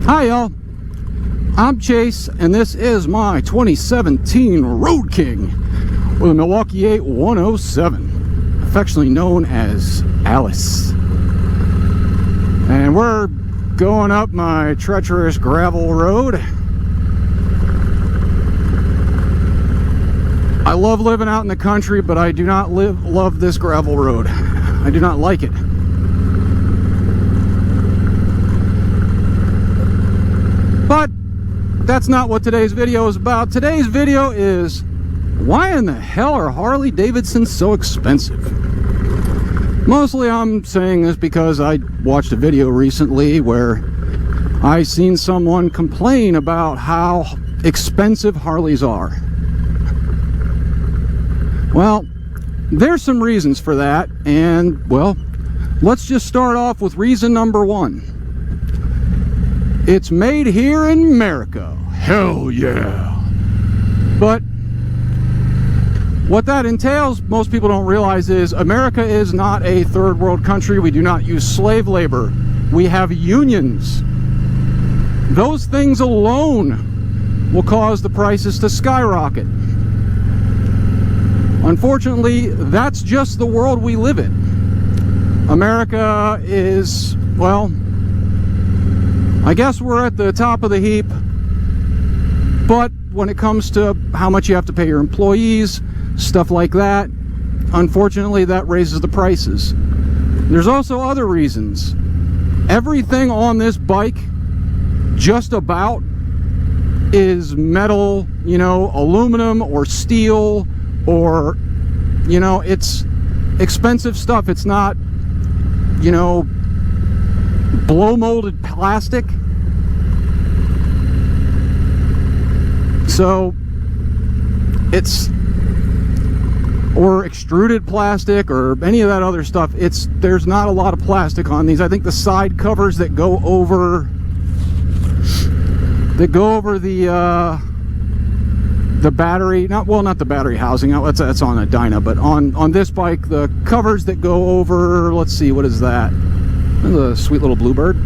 Hi y'all, I'm Chase and this is my 2017 Road King with a Milwaukee-Eight 107, affectionately known as Alice. And we're going up my treacherous gravel road. I love living out in the country, but I do not love this gravel road. I do not like it. But that's not what today's video is about. Today's video is, why in the hell are Harley-Davidson so expensive? Mostly I'm saying this because I watched a video recently where I seen someone complain about how expensive Harleys are. Well, there's some reasons for that, and well, let's just start off with reason number one. It's made here in America. Hell yeah. But what that entails, most people don't realize, is America is not a third world country. We do not use slave labor. We have unions. Those things alone will cause the prices to skyrocket. Unfortunately, that's just the world we live in. America is, well, I guess we're at the top of the heap, but when it comes to how much you have to pay your employees, stuff like that, unfortunately that raises the prices. There's also other reasons. Everything on this bike, just about, is metal, you know, aluminum or steel, or, you know, it's expensive stuff. It's not, you know, blow molded plastic. So it's, or extruded plastic or any of that other stuff. There's not a lot of plastic on these. I think the side covers that go over the battery, not the battery housing, that's on a Dyna, but on this bike, the covers that go over, let's see, what is that? That's a sweet little bluebird.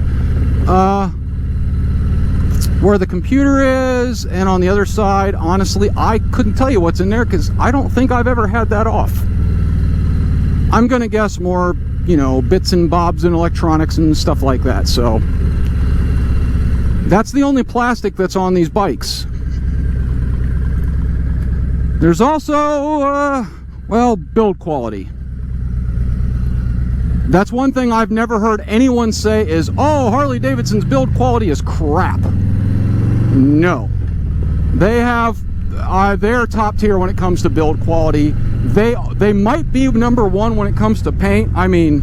Where the computer is, and on the other side, honestly, I couldn't tell you what's in there because I don't think I've ever had that off. I'm gonna guess more, you know, bits and bobs and electronics and stuff like that. So that's the only plastic that's on these bikes. There's also, well, build quality. That's one thing I've never heard anyone say is, oh, Harley-Davidson's build quality is crap. No. They have, they're top tier when it comes to build quality. They might be number one when it comes to paint. I mean,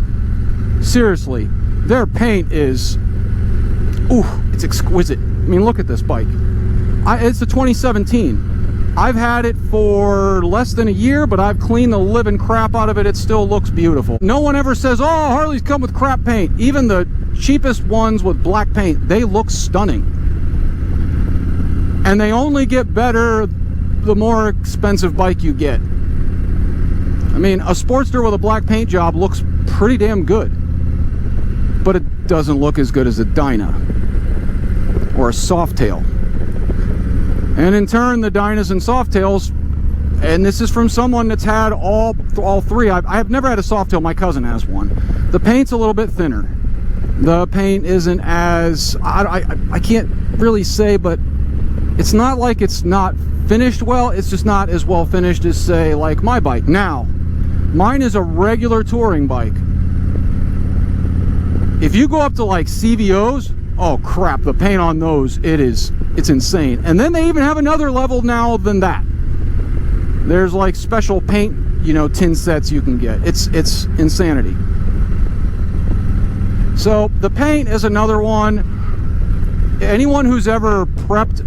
seriously, their paint is, ooh, it's exquisite. I mean, look at this bike. It's a 2017. I've had it for less than a year, but I've cleaned the living crap out of it. It still looks beautiful. No one ever says, oh, Harleys come with crap paint. Even the cheapest ones with black paint, they look stunning. And they only get better the more expensive bike you get. I mean, a Sportster with a black paint job looks pretty damn good, but it doesn't look as good as a Dyna or a Softail. And in turn, the Dynas and Softails, and this is from someone that's had all three. I have never had a Softail. My cousin has one. The paint's a little bit thinner. The paint isn't as, I can't really say, but it's not like it's not finished well. It's just not as well finished as, say, like my bike. Now, mine is a regular touring bike. If you go up to like CVOs, oh crap, the paint on those, it's insane. And then they even have another level now than that. There's like special paint, you know, tin sets you can get. It's insanity. So the paint is another one. Anyone who's ever prepped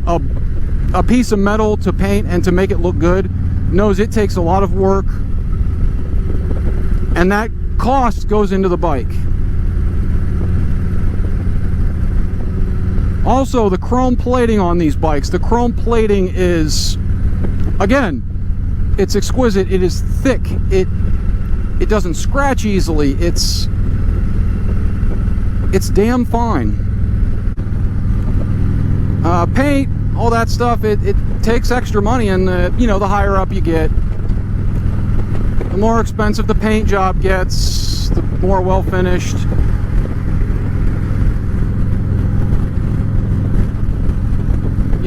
a piece of metal to paint and to make it look good knows it takes a lot of work, and that cost goes into the bike. Also, the chrome plating on these bikes. The chrome plating is, again, it's exquisite. It is thick. It doesn't scratch easily. It's damn fine. Paint, all that stuff, it takes extra money, and the higher up you get, the more expensive the paint job gets, the more well finished.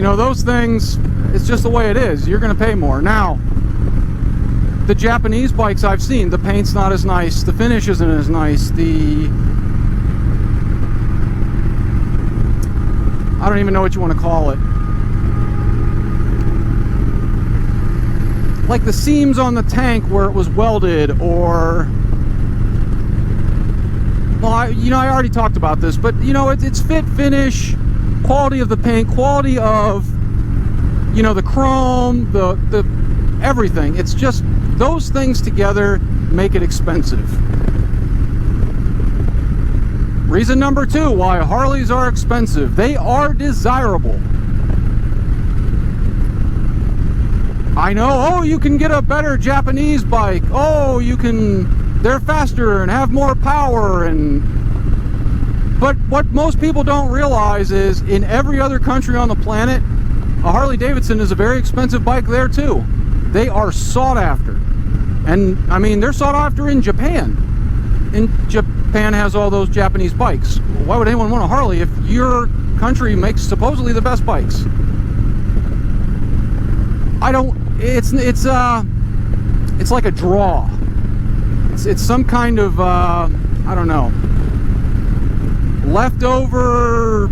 Those things, it's just the way it is. You're going to pay more. Now, the Japanese bikes I've seen, the paint's not as nice, the finish isn't as nice, I don't even know what you want to call it. Like the seams on the tank where it was welded, or... Well, I already talked about this, but, it's fit, finish, quality of the paint, quality of, the chrome, the everything. It's just those things together make it expensive. Reason number 2 why Harleys are expensive. They are desirable. I know, you can get a better Japanese bike. They're faster and have more power, but what most people don't realize is in every other country on the planet, a Harley-Davidson is a very expensive bike there too. They are sought after. And, they're sought after in Japan. And Japan has all those Japanese bikes. Why would anyone want a Harley if your country makes supposedly the best bikes? It's like a draw. It's some kind of, I don't know, leftover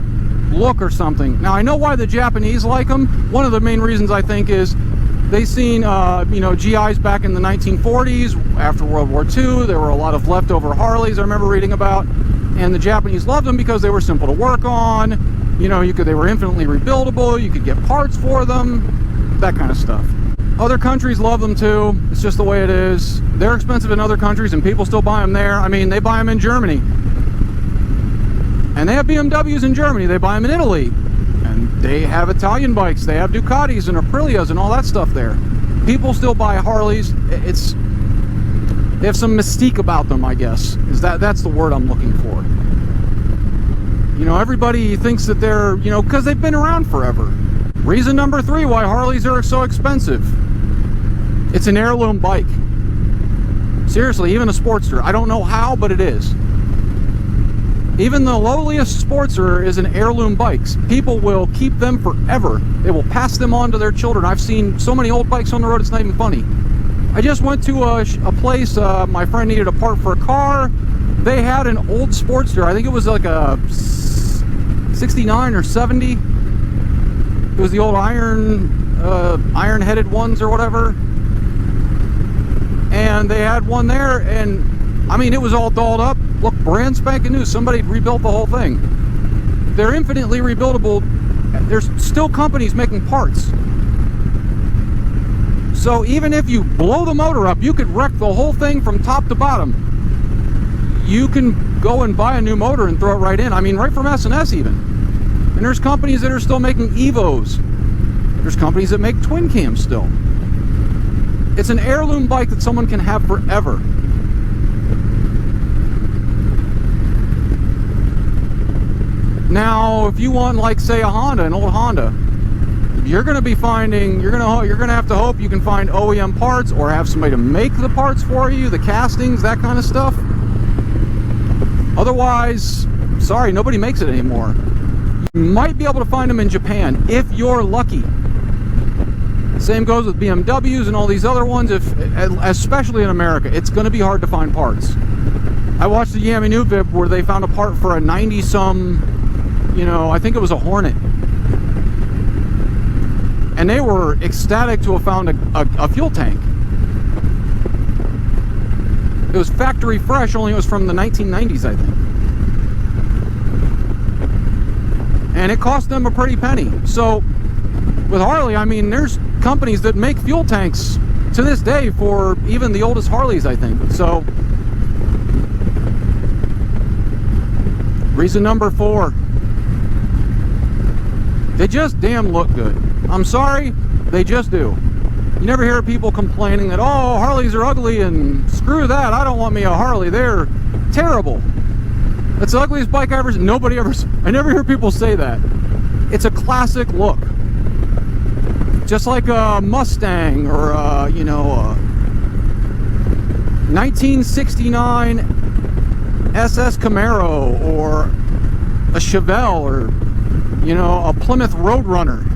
look or something. Now, I know why the Japanese like them. One of the main reasons, I think, is they seen, GIs back in the 1940s, after World War II. There were a lot of leftover Harleys I remember reading about, and the Japanese loved them because they were simple to work on. They were infinitely rebuildable. You could get parts for them, that kind of stuff. Other countries love them too. It's just the way it is. They're expensive in other countries, and people still buy them there. They buy them in Germany. And they have BMWs in Germany. They buy them in Italy. And they have Italian bikes. They have Ducatis and Aprilias and all that stuff there. People still buy Harleys. They have some mystique about them, I guess. That's the word I'm looking for. Everybody thinks that they're, because they've been around forever. Reason number 3 why Harleys are so expensive. It's an heirloom bike. Seriously, even a Sportster. I don't know how, but it is. Even the lowliest Sportster is an heirloom bike. People will keep them forever. They will pass them on to their children. I've seen so many old bikes on the road, it's not even funny. I just went to a place, my friend needed a part for a car. They had an old Sportster. I think it was like a 69 or 70. It was the old iron-headed ones or whatever. And they had one there, and it was all dolled up. Look, brand spanking new. Somebody rebuilt the whole thing. They're infinitely rebuildable. There's still companies making parts. So even if you blow the motor up, you could wreck the whole thing from top to bottom. You can go and buy a new motor and throw it right in. Right from S&S even. And there's companies that are still making Evos. There's companies that make twin cams still. It's an heirloom bike that someone can have forever. Now, if you want, like, say, a Honda, an old Honda, you're going to be finding, you're going to have to hope you can find OEM parts or have somebody to make the parts for you, the castings, that kind of stuff. Otherwise, sorry, nobody makes it anymore. You might be able to find them in Japan if you're lucky. Same goes with BMWs and all these other ones. Especially in America, it's going to be hard to find parts. I watched the Yami New Vib where they found a part for a 90-some, I think it was a Hornet. And they were ecstatic to have found a fuel tank. It was factory fresh, only it was from the 1990s, I think. And it cost them a pretty penny. So, with Harley, there's companies that make fuel tanks to this day for even the oldest Harleys, I think. So, reason number 4. They just damn look good. I'm sorry, they just do. You never hear people complaining that, oh, Harleys are ugly and screw that, I don't want me a Harley, they're terrible. That's the ugliest bike I ever seen. I never hear people say that. it's a classic look. Just like a Mustang or a, you know, a 1969 SS Camaro or a Chevelle or, you know, a Plymouth Roadrunner.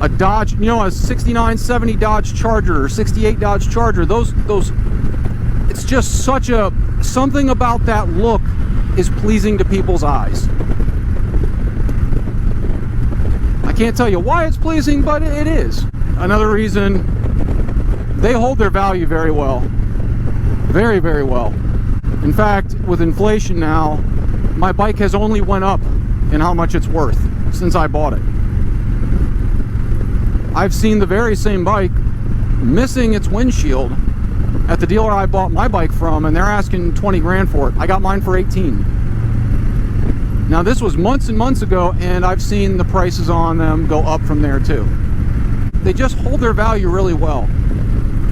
A Dodge, you know, a 69, 70 Dodge Charger or 68 Dodge Charger. Those, it's just such a, something about that look is pleasing to people's eyes. I can't tell you why it's pleasing, but it is. Another reason, they hold their value very well. Very, very well. In fact, with inflation now, my bike has only went up in how much it's worth since I bought it. I've seen the very same bike missing its windshield at the dealer I bought my bike from, and they're asking 20 grand for it. I got mine for 18. Now this was months and months ago, and I've seen the prices on them go up from there too. They just hold their value really well,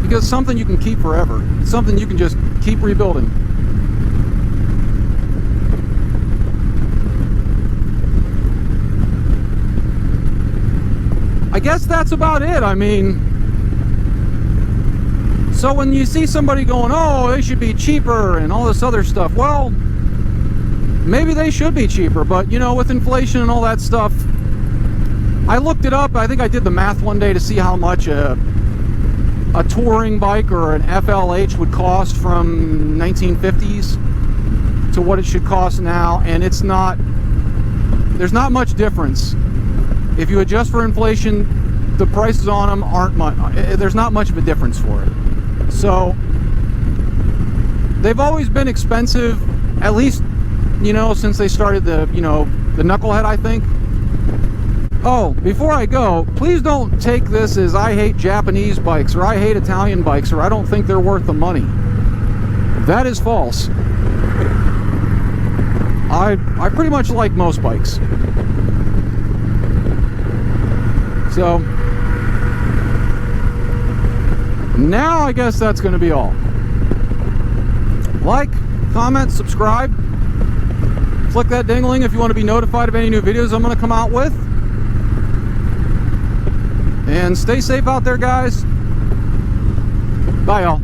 because it's something you can keep forever. It's something you can just keep rebuilding. I guess that's about it. I mean, so when you see somebody going, oh, they should be cheaper and all this other stuff, well, maybe they should be cheaper, but you know, with inflation and all that stuff, I looked it up. I think I did the math one day to see how much a touring bike or an FLH would cost from 1950s to what it should cost now, and it's not, there's not much difference. If you adjust for inflation, the prices on them aren't much, there's not much of a difference for it. So they've always been expensive, at least, you know, since they started the, you know, the Knucklehead, I think. Oh, before I go, please don't take this as I hate Japanese bikes or I hate Italian bikes or I don't think they're worth the money. That is false. I pretty much like most bikes. So now I guess that's going to be all. Like, comment, subscribe. Click that ding-a-ling if you want to be notified of any new videos I'm going to come out with. And stay safe out there, guys. Bye, y'all.